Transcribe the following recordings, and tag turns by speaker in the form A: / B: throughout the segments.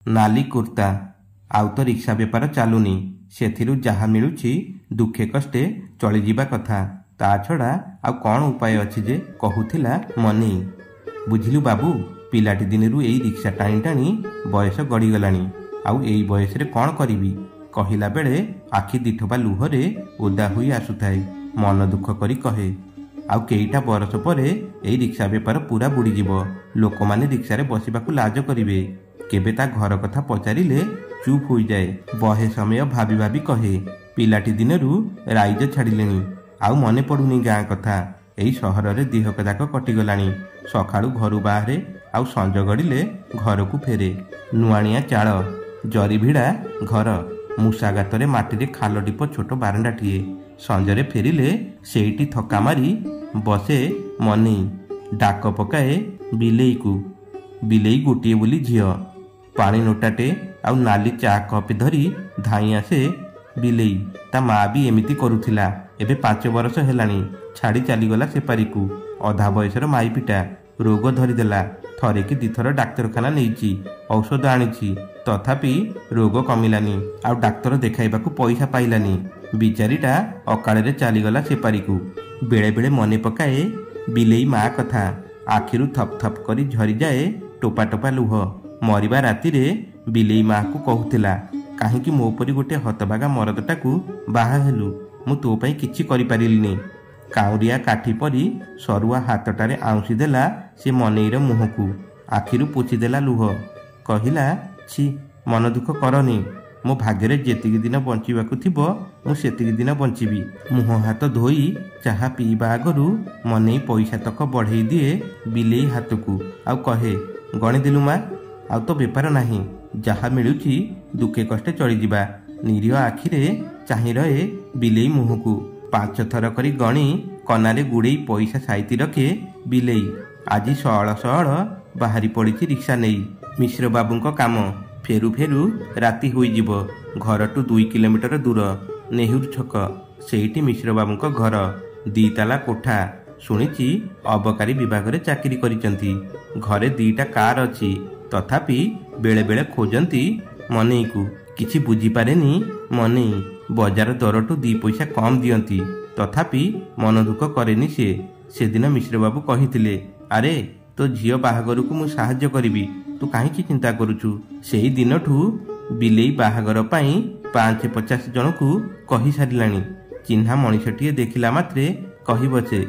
A: नाली कुर्ता आउ तो रिक्शा बेपार चलुनी सेथिरु जहा मिलुछि दुखे कष्टे चली जीवा कथा ता छड़ा आउ कौन उपाय अछि जे कहूथिला मनी। बुझिलु बाबू पिलाटी दिनरू एई रिक्शा टाणी टाणी बयस गड़ीगलानी आउ एई बयस रे कौन करिबी कहिला बेले आखि दिठोबा लुहरे ओदा होई आसुथाए। मन दुख करी कहे आउ केईटा बरस परे एई रिक्शा बेपार पूरा बुड़ी जीवो लोक माने रिक्शा रे बसिबाकू लाज करिवे केबे ता घर कथा पचारिले चुप हो जाए। बहे समय भाभी भाभी कहे पिलाटी दिनरू राइज छाड़िलेनी आउ मने पड़ुनी गाँ कथा एई सहर रे दिहक जाक कटिगलानी सकाळू घरू बाहरे आउ संज गड़िले घर को फेरे नुआणिया चाल जरी भिड़ा घर मूषा गातरे माटी रे खाल टीप छोट बारंडाटीए संजरे फेरिले सेईटी थका मारी बसे मनी डाक पकाए बिलेई को बिलेई गोटे बोली झियो पानी नोटाटे आउ नाली चा कप धरी धाई आसे बिलेई ता माँ भी एमिति करुथिला एबे 5 वर्ष हेलानी छाड़ी चलीगला सेपारी को अधा बयसर माई पिटा रोग धरीदेला थरे कि दिथर डाक्तरखाना नहीं औषध आनी तथापि रोग कमिलानी आउ डाक्तर देखाइबाकू पैसा पाइलानी बिचारीटा अकाଳରେ चलीगला सेपारी को बेले बेले मने पकाए बिलेई माँ कथा आखिरु थप थप करी झरी जाए टोपा टोपा लुह मरिबा राति रे बिलेई माँ को कहूथिला काहेकि मो परी गोटे हतबागा मरदटाकू बाहा हेलु मु तो पई किछि करि पारिलिनी काउरिया काठी परी सरुआ हाथटारे आउंसी देला से मनेईर मुहकू आखिरु पोछि देला लुह कहिला छी मन दुख करनी मो भाग्य जेतिकी दिन बंचिबाकू थिबो मु सेतिकी दिन बंचिबी। मुह हाथ धोई चाहा पीबा आगरू मनेई पैसा तक बढ़ेई दिए बिलेई हाथकू आउ कहे गणिदेलु माँ आउ तो बेपार नाही जहा मिलुछि दुखे कष्टे चली जिबा निरीह आखिरे चाहि रहे बिलेई मुहकू 5 थर करी गणी कनारे गुड़े पैसा साइती रखे बिलेई आज सहल सहल बाहरी पड़ी रिक्शा नहीं मिश्र बाबूंको काम फेरु फेरु राति होइजिब घरटू 2 किलोमीटर दूर नेहुर छक सेठी मिश्र बाबूंको घर 2 ताला कोठा शुणिची अबकारी विभाग रे चाकरी करिसंती घरे 2टा कार अछि तथापि बेले बेले खोजंती मनेई को किछि बुझी पारेनी मनेई बजार दरटू 2 पैसा कम दियंती तथापि मन दुख करेनी से दिन मिश्र बाबू कहिथिले अरे तो झियो बाहागर को मु साहाय्य करिबी तू काहेकि चिंता करूछु। सेही दिनठू बिलेई बाहागर पाई 550 जन को कहि सारिलानी चिन्हा मनीषटीए देखिला मात्रे कहिबचे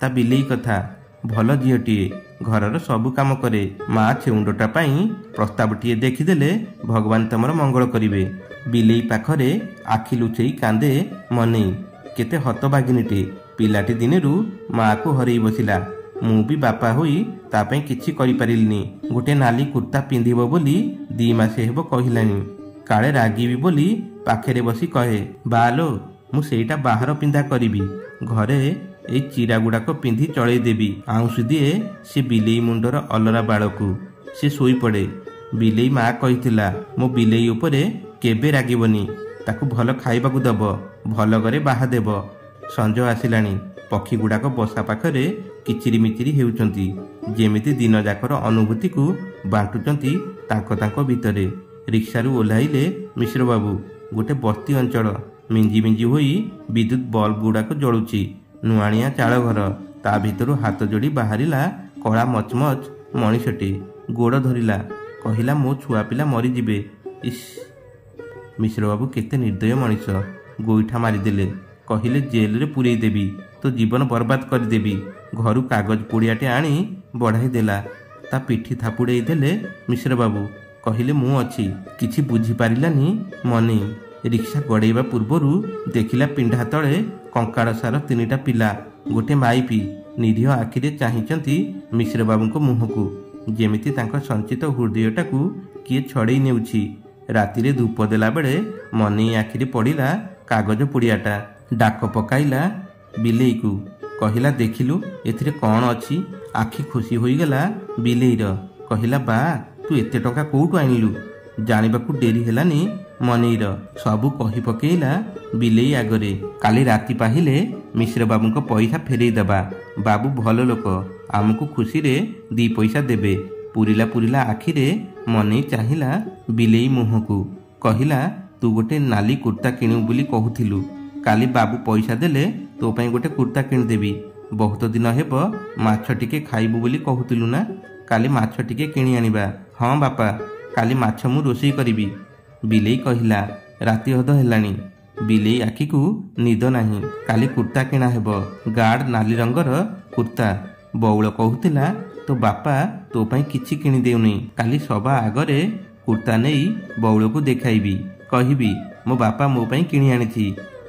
A: ता बिलेई कथा भल झियोटीए घरर सबु काम करे माँ छेउंडटा पाई प्रस्तावटीए देखिदेले भगवान तमर मंगल करिवे। बिलेई पाखरे आखि लुचेई कांदे मनेई केते हतभागिनीटे पिलाटी दिनेरू माँ को हरई बसिला मु भी बापा होई तापई किछि करि पारिलिनी गोटे नाली कुर्ता पिंधिबो बोली 2 मास हेबो कहिलानी काळे रागीबी बोली पाखेरे बसी कहे बालो मु सेईटा बाहर पिंधा करिबी घरे ए चिरा गुड़ाक पिंधि चढ़ई देवी आउंसी दिए से बिलेई मुंडर अलरा बाड़कू से शोई पड़े। बिलेई माँ कहिथिला मो बिलेई उपरे केबे रागिबनी ताकू भल खाइबाकू दब भल घरे बाहा देब। संज आसिलानी पक्षी गुड़ाक बसा पाखरे किचिरी मिचिरी हेउचंती जेमिति दिन जाकर अनुभूति को बांटुचंती तांको तांको भितरे। रिक्सारू ओह्लाइले मिश्र बाबू गोटे बस्ती अंचल मिंजी मिंजी होई विद्युत बल्ब गुड़ाक जलुची नुआणिया चाल घर ता भितरू हाथ जोड़ी बाहरिला कला मचमच मनीषटे गोड़ धरिला कहिला मो छुआ पिला मरी जिबे। इस मिश्र बाबू केते निर्दय मनीष गोईठा मारिदेले कहिले जेल रे पुरई देबी तो जीवन बर्बाद करदेवी घरू कागज पुड़ियाटे आनी बढ़ाई देला ता पिठी थापुड़े देले मिश्र बाबू कहिले मु अछि किछि बुझी पारिलानी मनी रिक्शा गड़ेଇବା पूर्वरु देखिला पिंढा तळे कंकाड़ सार 3टा पिला गोटे माइपी निरीह आखिरे चाहिचंती मिश्र बाबूंको मुहकू जेमिति तांको संचित हृदयटाकू किए छड़ेई नेउछि। राति रे धूप देला बेले मनी आखिरे पड़िला कागज पुड़ियाटा डाक पकाइला बिलेई को कहिला देखिलु एथिरे कौन अछि आखि खुशी होईगला बिलेईर कहिला बा तू एते टंका कोउटु आनिलु जानिबाकू डेरी हेलानी मनीर सबू कही पकेइला बिलेई आगरे काली राति पाहिले मिश्र बाबूंको पैसा फेरई दबा बाबू भल लोक आमको खुशी रे 2 पैसा देबे ପୁରିଲା ପୁରିଲା ଆଖିରେ ମନେଇ ଚାହିଁଲା ବିଲେଇ ମୁହଁକୁ। କହିଲା, ତୁ ଗୋଟେ ନାଲି କୁର୍ତ୍ତା କିଣିବୁ ବୋଲି କହୁଥିଲୁ। କାଲି ବାବୁ ପଇସା ଦେଲେ ତୋ ପାଇଁ ଗୋଟେ କୁର୍ତ୍ତା କିଣିଦେବି। ବହୁତ ଦିନ ହେବ ମାଛ ଟିକେ ଖାଇବୁ ବୋଲି କହୁଥିଲୁ ନା, କାଲି ମାଛ ଟିକେ କିଣି ଆଣିବା। ହଁ ବାପା, କାଲି ମାଛ ମୁଁ ରୋଷେଇ କରିବି। ବିଲେଇ କହିଲା, ରାତି ଅଧ ହେଲାଣି। ବିଲେଇ ଆଖିକୁ ନିଦ ନାହିଁ। କାଲି କୁର୍ତ୍ତା କିଣା ହେବ, ଗାଢ଼ ନାଲି ରଙ୍ଗର କୁର୍ତ୍ତା। ବଉଳ କହୁଥିଲା, ତୋ ବାପା ତୋ ପାଇଁ କିଛି କିଣି ଦେଉନି। କାଲି ସବା ଆଗରେ କୁର୍ତ୍ତା ନେଇ ବଉଳକୁ ଦେଖାଇବି, କହିବି ମୋ ବାପା ମୋ ପାଇଁ କିଣି ଆଣିଛି।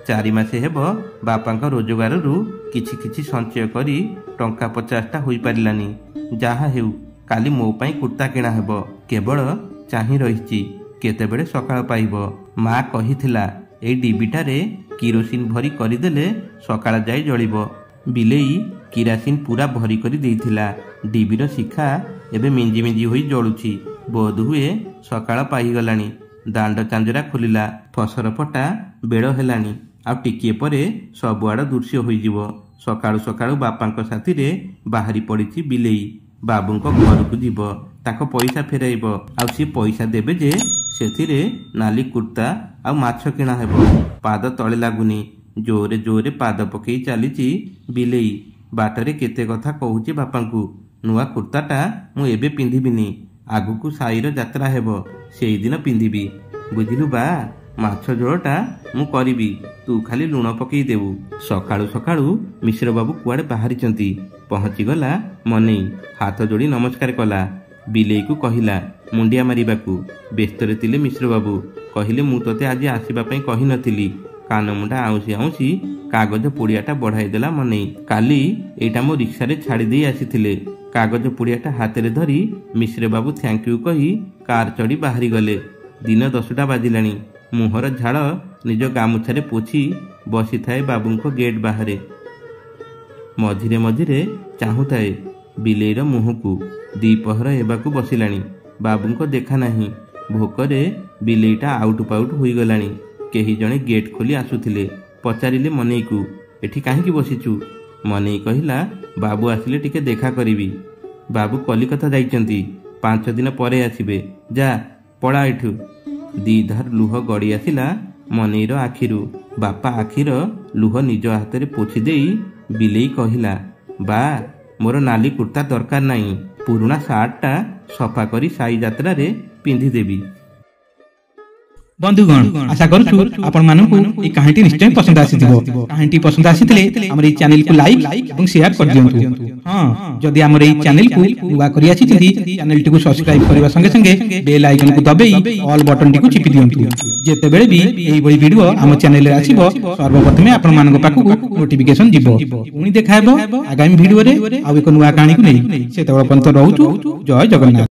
A: 4 ମାସ ହେବ ବାପାଙ୍କ ରୋଜଗାରରୁ କିଛି କିଛି ସଞ୍ଚୟ କରି ଟଙ୍କା 50ଟା ହୋଇପାରିଲାନି। ଯାହା ହେଉ କାଲି ମୋ ପାଇଁ କୁର୍ତ୍ତା କିଣା ହେବ। କେବଳ ଚାହିଁ ରହିଛି କେତେବେଳେ ସକାଳ ପାଇବ। ମା କହିଥିଲା, ଏଇ ଡିବିଟାରେ କିରୋସିନ ଭରି କରିଦେଲେ ସକାଳ ଯାଇ ଜଳିବ। ବିଲେଇ କିରାସିନ ପୁରା ଭରି କରି ଦେଇଥିଲା। ଡିବିର ଶିଖା ଏବେ ମିଞ୍ଜି ମିଞ୍ଜି ହୋଇ ଜଳୁଛି। ବୋଧହୁଏ ସକାଳ ପାଇଗଲାଣି। ଦାଣ୍ଡ ଚାଞ୍ଜରା ଖୋଲିଲା। ଫସର ଫଟା ବେଳ ହେଲାଣି। ଆଉ ଟିକିଏ ପରେ ସବୁଆଡ଼ ଦୃଶ୍ୟ ହୋଇଯିବ। ସକାଳୁ ସକାଳୁ ବାପାଙ୍କ ସାଥିରେ ବାହାରି ପଡ଼ିଛି ବିଲେଇ। ବାବୁଙ୍କ ଘରକୁ ଯିବ, ତାଙ୍କ ପଇସା ଫେରାଇବ। ଆଉ ସିଏ ପଇସା ଦେବେ ଯେ ସେଥିରେ ନାଲି କୁର୍ତ୍ତା ଆଉ ମାଛ କିଣା ହେବ। ପାଦ ତଳେ ଲାଗୁନି। ଜୋରେ ଜୋରେ ପାଦ ପକେଇ ଚାଲିଛି ବିଲେଇ। ବାଟରେ କେତେ କଥା କହୁଛି ବାପାଙ୍କୁ। ନୂଆ କୁର୍ତ୍ତାଟା ମୁଁ ଏବେ ପିନ୍ଧିବିନି, ଆଗକୁ ସାଇର ଯାତ୍ରା ହେବ, ସେଇଦିନ ପିନ୍ଧିବି। ବୁଝିଲୁ ବା, ମାଛ ଝୋଳଟା ମୁଁ କରିବି, ତୁ ଖାଲି ଲୁଣ ପକେଇ ଦେବୁ। ସକାଳୁ ସକାଳୁ ମିଶ୍ରବାବୁ କୁଆଡ଼େ ବାହାରିଛନ୍ତି। ପହଞ୍ଚିଗଲା ମନେଇ। ହାତ ଯୋଡ଼ି ନମସ୍କାର କଲା। ବିଲେଇକୁ କହିଲା ମୁଣ୍ଡିଆ ମାରିବାକୁ। ବ୍ୟସ୍ତରେ ଥିଲେ ମିଶ୍ରବାବୁ। କହିଲେ, ମୁଁ ତୋତେ ଆଜି ଆସିବା ପାଇଁ କହିନଥିଲି। କାନମୁଣ୍ଡା ଆଉଁସି ଆଉଁସି କାଗଜ ପୁଡ଼ିଆଟା ବଢ଼ାଇ ଦେଲା ମନେଇ। କାଲି ଏଇଟା ମୋ ରିକ୍ସାରେ ଛାଡ଼ି ଦେଇ ଆସିଥିଲେ। କାଗଜ ପୁଡ଼ିଆଟା ହାତରେ ଧରି ମିଶ୍ରବାବୁ ଥ୍ୟାଙ୍କ ୟୁ କହି କାର୍ ଚଢ଼ି ବାହାରିଗଲେ। ଦିନ 10ଟା ବାଜିଲାଣି। ମୁହଁର ଝାଳ ନିଜ ଗାମୁଛାରେ ପୋଛି ବସିଥାଏ ବାବୁଙ୍କ ଗେଟ୍ ବାହାରେ। ମଝିରେ ମଝିରେ ଚାହୁଁଥାଏ ବିଲେଇର ମୁହଁକୁ। ଦ୍ୱିପହର ହେବାକୁ ବସିଲାଣି। ବାବୁଙ୍କ ଦେଖା ନାହିଁ। ଭୋକରେ ବିଲେଇଟା ଆଉଟୁ ପାଉଟୁ ହୋଇଗଲାଣି। କେହି ଜଣେ ଗେଟ୍ ଖୋଲି ଆସୁଥିଲେ। ପଚାରିଲେ ମନେଇକୁ, ଏଠି କାହିଁକି ବସିଛୁ? ମନେଇ କହିଲା, ବାବୁ ଆସିଲେ ଟିକେ ଦେଖା କରିବି। ବାବୁ କଲିକତା ଯାଇଛନ୍ତି, 5 ଦିନ ପରେ ଆସିବେ। ଯା ପଳା ଏଠୁ। 2 ଧାର ଲୁହ ଗଡ଼ି ଆସିଲା ମନେଇର ଆଖିରୁ। ବାପା ଆଖିର ଲୁହ ନିଜ ହାତରେ ପୋଛି ଦେଇ ବିଲେଇ କହିଲା, ବା ମୋର ନାଲି କୁର୍ତ୍ତା ଦରକାର ନାହିଁ। ପୁରୁଣା ସାର୍ଟଟା ସଫା କରି ସାଇ ଯାତ୍ରାରେ ପିନ୍ଧିଦେବି।
B: বন্ধুগণ, আশা করছু আপনার এই কাহিনী নিশ্চয় পছন্দ আসিথিব। কাহিনী পছন্দ আসিলে আমার এই চ্যানেলকে লাইক এবং শেয়ার করে দিয়ন্তু। হ্যাঁ, যদি আমার এই চ্যানেলকে নূয়া করে আসিছন্তি, চ্যানেলটিকে সাবস্ক্রাইব করিবা সঙ্গে সঙ্গে বেল আইকনକୁ দবাই অল বটনটিକୁ চিপি দিয়ন্তু। যেতেবেলে বি এইভଳି ভিডিও ଆମ ଚ୍ୟାନେଲରେ ଆସିବ, ସର୍ବପ୍ରଥମେ ଆପଣମାନଙ୍କ ପାଖକୁ ନୋଟିଫିକେସନ ଯିବ। ପୁଣି ଦେଖା ହେବ ଆଗାମୀ ଭିଡିଓରେ ଆଉ ଏକ ନୂଆ କାହାଣୀକୁ ନେଇ। ସେତେବେଳେ ପର୍ଯ୍ୟନ୍ତ ରହୁଛୁ। ଜୟ ଜଗନ୍ନାଥ।